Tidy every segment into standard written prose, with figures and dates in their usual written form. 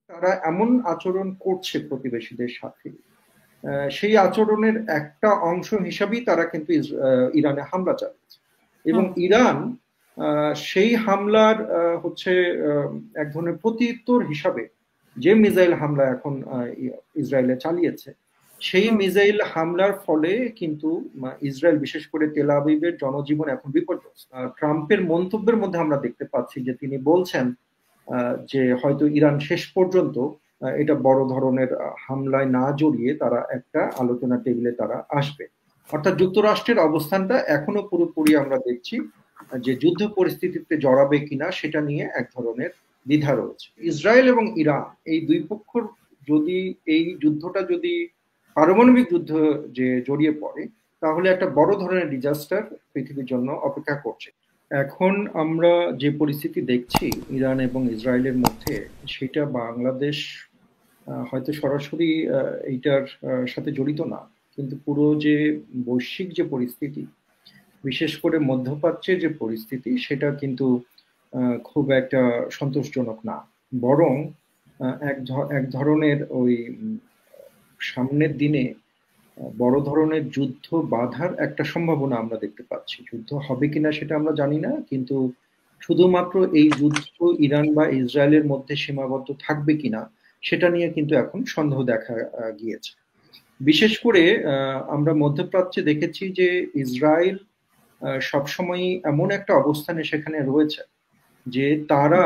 তারা এমন আচরণ করছে প্রতিবেশীদের সাথে, সেই আচরণের একটা অংশ হিসাবেই তারা কিন্তু ইরানে হামলা চালিয়েছে। এবং হুম। ইরান সেই হামলার হচ্ছে এক ধরনের প্রত্যুত্তর হিসাবে যে মিসাইল হামলা এখন ইসরায়েলে চালিয়েছে, সেই হুম। মিসাইল হামলার ফলে কিন্তু ইসরায়েল, বিশেষ করে তেল আবিবের জনজীবন এখন বিপর্যস্ত। ট্রাম্পের মন্তব্যের মধ্যে আমরা দেখতে পাচ্ছি যে তিনি বলছেন যে হয়তো ইরান শেষ পর্যন্ত এটা বড় ধরনের হামলায় না জড়িয়ে তারা একটা আলোচনা টেবিলে তারা আসবে। অর্থাৎ যুক্তরাষ্ট্রের অবস্থানটা এখনো পুরোপুরি আমরা দেখছি যে যুদ্ধ পরিস্থিতিতে জড়াবে কিনা সেটা নিয়ে এক ধরনের দ্বিধা রয়েছে। ইসরায়েল এবং ইরান এই দুই পক্ষর যদি এই যুদ্ধটা যদি পারমাণবিক যুদ্ধ যে জড়িয়ে পড়ে, তাহলে একটা বড় ধরনের ডিজাস্টার পৃথিবীর জন্য অপেক্ষা করছে। এখন আমরা যে পরিস্থিতি দেখছি ইরান এবং ইসরায়েলের মধ্যে, সেটা বাংলাদেশ হয়তো সরাসরি এইটার সাথে জড়িত না, কিন্তু পুরো যে বৈশ্বিক যে পরিস্থিতি, বিশেষ করে মধ্যপ্রাচ্যের যে পরিস্থিতি, সেটা কিন্তু খুব একটা সন্তোষজনক না। বরং এক ধরনের ওই সামনের দিনে বড় ধরনের যুদ্ধ বাধার একটা সম্ভাবনা আমরা দেখতে পাচ্ছি। যুদ্ধ হবে কিনা সেটা আমরা জানি না, কিন্তু শুধুমাত্র এই যুদ্ধ ইরান বা ইসরায়েলের মধ্যে সীমাবদ্ধ থাকবে কিনা সেটা নিয়ে কিন্তু এখন সন্দেহ দেখা গিয়েছে। বিশেষ করে আমরা মধ্যপ্রাচ্যে দেখেছি যে ইসরায়েল সবসময়ই এমন একটা অবস্থানে সেখানে রয়েছে যে তারা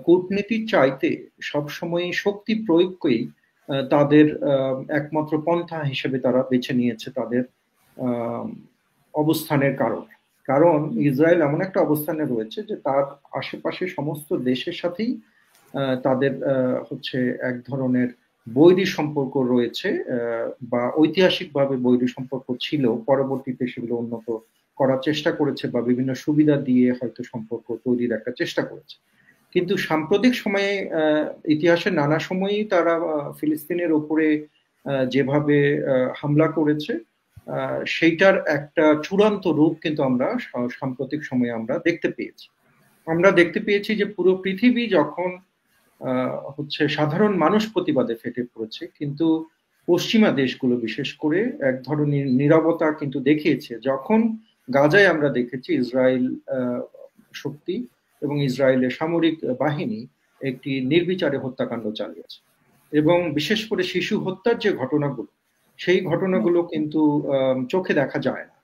কূটনীতির চাইতে সবসময় শক্তি প্রয়োগকেই তাদের একমাত্র পন্থা হিসেবে তারা বেছে নিয়েছে তাদের আহ, অবস্থানের কারণে। কারণ ইসরায়েল এমন একটা অবস্থানে রয়েছে যে তার আশেপাশে সমস্ত দেশের সাথেই তাদের হচ্ছে এক ধরনের বৈরী সম্পর্ক রয়েছে, বা ঐতিহাসিকভাবে বৈরী সম্পর্ক ছিল, পরবর্তীতে সেগুলো উন্নত করার চেষ্টা করেছে বা বিভিন্ন সুবিধা দিয়ে হয়তো সম্পর্ক তৈরির একটা চেষ্টা করেছে। কিন্তু সাম্প্রতিক সময়ে ইতিহাসের নানা সময়ই তারা ফিলিস্তিনের উপরে যেভাবে হামলা করেছে, সেইটার একটা চূড়ান্ত রূপ কিন্তু আমরা সাম্প্রতিক সময়ে আমরা দেখতে পেয়েছি। আমরা দেখতে পেয়েছি যে পুরো পৃথিবী যখন হচ্ছে সাধারণ মানুষ প্রতিবাদে ফেটে পড়েছে, কিন্তু পশ্চিমা দেশগুলো বিশেষ করে এক ধরনের নীরবতা কিন্তু দেখিয়েছে যখন গাজায় আমরা দেখেছি ইসরায়েল শক্তি এবং ইসরায়েলের সামরিক বাহিনী একটি নির্বিচারে হত্যাকাণ্ড চালিয়েছে। এবং বিশেষ করে শিশু হত্যার যে ঘটনাগুলো, সেই ঘটনাগুলো কিন্তু চোখে দেখা যায় না।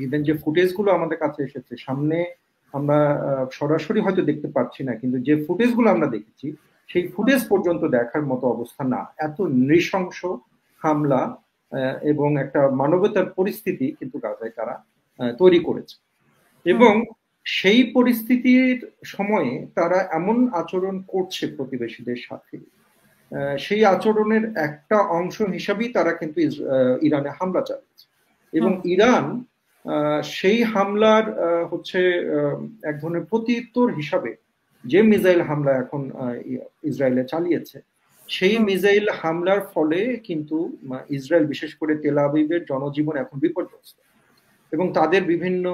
ইভেন যে ফুটেজ গুলো আমাদের কাছে এসেছে সামনে, আমরা সরাসরি হয়তো দেখতে পাচ্ছি না, কিন্তু যে ফুটেজ গুলো আমরা দেখেছি সেই ফুটেজ পর্যন্ত দেখার মতো অবস্থা না। এত নৃশংস হামলা এবং একটা মানবতার পরিস্থিতি কিন্তু গাজায় তারা তৈরি করেছে। হুম। এবং সেই পরিস্থিতির সময়ে তারা এমন আচরণ করছে প্রতিবেশীদের সাথে, সেই আচরণের একটা অংশ হিসাবেই তারা কিন্তু ইরানে হামলা চালিয়েছে। এবং হুম। ইরান সেই হামলার হচ্ছে এক ধরনের প্রত্যুত্তর হিসাবে যে মিসাইল হামলা এখন ইসরায়েলে চালিয়েছে, সেই হুম। মিসাইল হামলার ফলে কিন্তু ইসরায়েল, বিশেষ করে তেল আবিবের জনজীবন এখন বিপর্যস্ত। এবং তাদের বিভিন্ন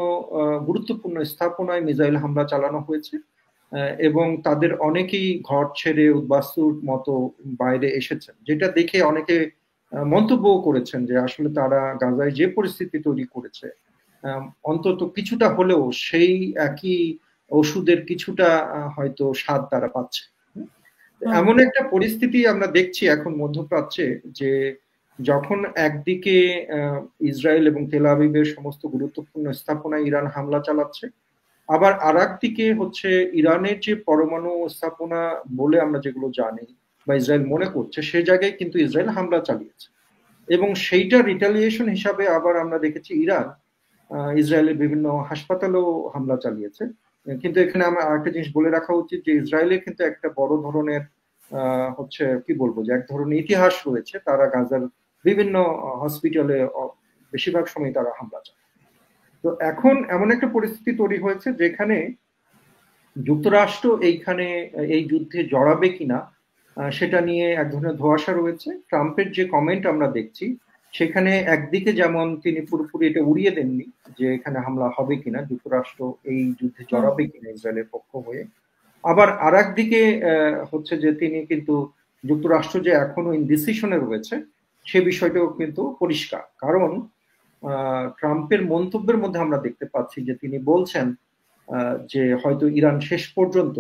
গুরুত্বপূর্ণ স্থাপনায় মিসাইল হামলা চালানো হয়েছে, এবং তাদের অনেকেই ঘর ছেড়ে উদ্বাস্তুর মতো বাইরে এসেছেন, যেটা দেখে অনেকে মন্তব্য করেছেন যে আসলে তারা গাজায় যে পরিস্থিতি তৈরি করেছে, অন্তত কিছুটা হলেও সেই একই ওষুধের কিছুটা হয়তো স্বাদ তারা পাচ্ছে। হুম। এমন একটা পরিস্থিতি আমরা দেখছি এখন মধ্যপ্রাচ্যে যে যখন একদিকে ইসরায়েল এবং তেল আবিবের সমস্ত গুরুত্বপূর্ণ স্থাপনায় ইরান হামলা চালাচ্ছে, আবার আর দিকে হচ্ছে ইরানের যে পরমাণু স্থাপনা বলে আমরা যেগুলো জানি বা ইসরায়েল মনে করছে, সে জায়গায় কিন্তু ইসরায়েল হামলা চালিয়েছে। এবং সেইটা রিটালিয়েশন হিসাবে আবার আমরা দেখেছি ইরান ইসরায়েলের বিভিন্ন হাসপাতালেও হামলা চালিয়েছে। কিন্তু এখানে আমার আরেকটা জিনিস বলে রাখা উচিত যে ইসরায়েলের কিন্তু একটা বড় ধরনের হচ্ছে কি বলবো যে এক ধরনের ইতিহাস রয়েছে, তারা গাজার বিভিন্ন হসপিটালে বেশিরভাগ সময় তারা হামলা চালায়। তো এখন এমন একটা পরিস্থিতি তৈরি হয়েছে যেখানে যুক্তরাষ্ট্র এইখানে এই যুদ্ধে জড়াবে কিনা সেটা নিয়ে এক ধরনের ধোঁয়াশা রয়েছে। ট্রাম্পের যে কমেন্ট আমরা দেখছি, সেখানে একদিকে যেমন তিনি পুরোপুরি এটা উড়িয়ে দেননি যে এখানে হামলা হবে কিনা, যুক্তরাষ্ট্র এই যুদ্ধে হুম। জড়াবে কিনা ইসরায়েলের পক্ষ হয়ে, আবার আর একদিকে হচ্ছে যে তিনি কিন্তু যুক্তরাষ্ট্র যে এখনো ইনডিসিশনে রয়েছে সে বিষয়টাও কিন্তু পরিষ্কার। কারণ ট্রাম্পের মন্তব্যের মধ্যে আমরা দেখতে পাচ্ছি যে তিনি বলছেন যে হয়তো ইরান শেষ পর্যন্ত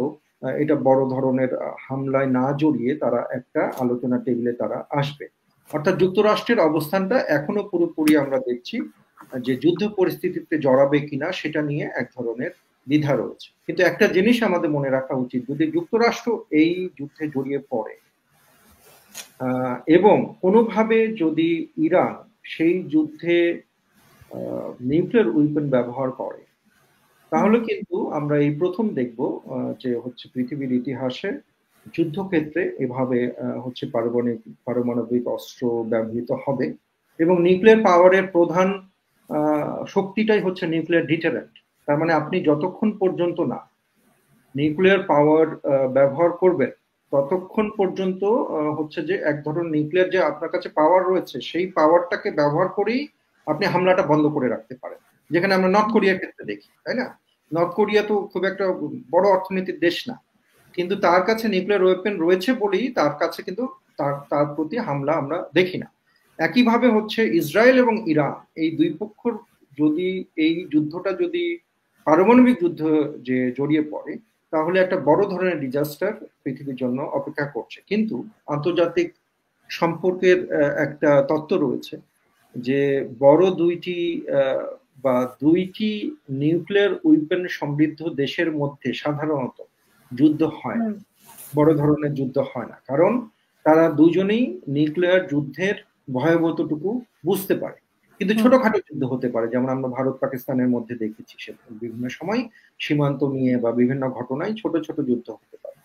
এটা বড় ধরনের হামলায় না জড়িয়ে তারা একটা আলোচনা টেবিলে তারা আসবে। অর্থাৎ যুক্তরাষ্ট্রের অবস্থানটা এখনো পুরোপুরি আমরা দেখছি যে যুদ্ধ পরিস্থিতিতে জড়াবে কিনা সেটা নিয়ে এক ধরনের দ্বিধা রয়েছে। কিন্তু একটা জিনিস আমাদের মনে রাখা উচিত, যদি যুক্তরাষ্ট্র এই যুদ্ধে জড়িয়ে পড়ে এবং কোনোভাবে যদি ইরান সেই যুদ্ধে নিউক্লিয়ার উইপেন ব্যবহার করে, তাহলে কিন্তু আমরা এই প্রথম দেখব যে হচ্ছে পৃথিবীর ইতিহাসে যুদ্ধক্ষেত্রে এভাবে হচ্ছে পারমাণবিক অস্ত্র ব্যবহৃত হবে। এবং নিউক্লিয়ার পাওয়ারের প্রধান শক্তিটাই হচ্ছে নিউক্লিয়ার ডিটারেন্ট। তার মানে আপনি যতক্ষণ পর্যন্ত না নিউক্লিয়ার পাওয়ার ব্যবহার করবেন ততক্ষণ পর্যন্ত হচ্ছে যে এক ধরনের নিউক্লিয়ার যে আপনার কাছে পাওয়ার রয়েছে সেই পাওয়ারটাকে ব্যবহার করেই আপনি হামলাটা বন্ধ করে রাখতে পারেন, যেখানে আমরা নর্থ কোরিয়ার ক্ষেত্রে দেখি, তাই না? নর্থ কোরিয়া তো খুব একটা বড় অর্থনীতির দেশ না, কিন্তু তার কাছে নিউক্লিয়ার ওয়েপেন রয়েছে বলেই তার কাছে কিন্তু তার প্রতি হামলা আমরা দেখি না। একইভাবে হচ্ছে ইসরায়েল এবং ইরান এই দুই পক্ষর যদি এই যুদ্ধটা যদি পারমাণবিক যুদ্ধ যে জড়িয়ে পড়ে, তাহলে একটা বড় ধরনের ডিজাস্টার পৃথিবীর জন্য অপেক্ষা করছে। কিন্তু আন্তর্জাতিক সম্পর্কের একটা তত্ত্ব রয়েছে যে বড় দুইটি নিউক্লিয়ার উইপেন সমৃদ্ধ দেশের মধ্যে সাধারণত যুদ্ধ হয় না, বড় ধরনের যুদ্ধ হয় না, কারণ তারা দুজনেই নিউক্লিয়ার যুদ্ধের ভয়াবহতাটুকু বুঝতে পারে। কিন্তু ছোটখাটো যুদ্ধ হতে পারে, যেমন আমরা ভারত পাকিস্তানের মধ্যে দেখেছি, সে বিভিন্ন সময় সীমান্ত নিয়ে বা বিভিন্ন ঘটনায় ছোট ছোট যুদ্ধ হতে পারে।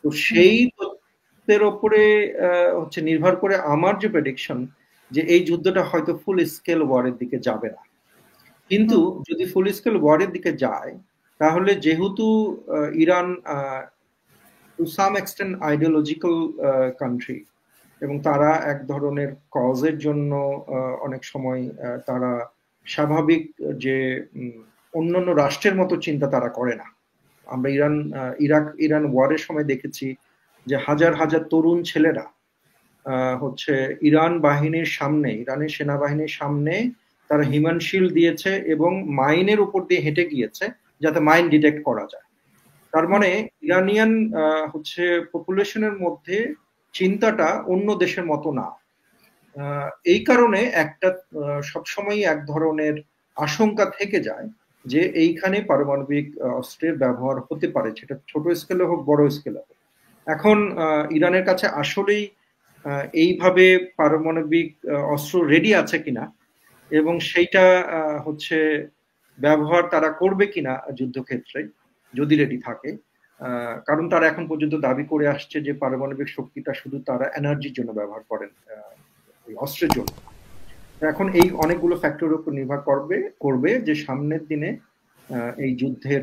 তো সেই তথ্যের ওপরে হচ্ছে নির্ভর করে আমার যে প্রেডিকশন যে এই যুদ্ধটা হয়তো ফুল স্কেল ওয়ারের দিকে যাবে না। কিন্তু যদি ফুল স্কেল ওয়ারের দিকে যায়, তাহলে যেহেতু Iran to some extent ideological country এবং তারা এক ধরনের কজের জন্য অনেক সময় তারা স্বাভাবিক যে অন্যান্য রাষ্ট্রের মতো চিন্তা তারা করে না। আমরা ইরান ওয়ারের সময় দেখেছি যে হাজার হাজার তরুণ ছেলেরা হচ্ছে ইরানের সেনাবাহিনীর সামনে তারা হিউম্যান শিল্ড দিয়েছে এবং মাইনের উপর দিয়ে হেঁটে গিয়েছে যাতে মাইন ডিটেক্ট করা যায়। তার মানে ইরানিয়ান হচ্ছে পপুলেশনের মধ্যে চিন্তাটা অন্য দেশের মতো না। এই কারণে একটা সবসময় এক ধরনের আশঙ্কা থেকে যায় যে এইখানে পারমাণবিক অস্ত্রের ব্যবহার হতে পারে, সেটা ছোট স্কেলে হোক বড় স্কেলে হোক। এখন ইরানের কাছে আসলেই এইভাবে পারমাণবিক অস্ত্র রেডি আছে কিনা এবং সেইটা হচ্ছে ব্যবহার তারা করবে কিনা যুদ্ধক্ষেত্রে যদি রেডি থাকে, কারণ তারা এখন পর্যন্ত দাবি করে আসছে যে পারমাণবিক শক্তিটা শুধু তারা এনার্জির জন্য ব্যবহার করেন, অস্ত্রের জন্য। এখন এই অনেকগুলো ফ্যাক্টরের উপর নির্ভর করবে যে সামনের দিনে এই যুদ্ধের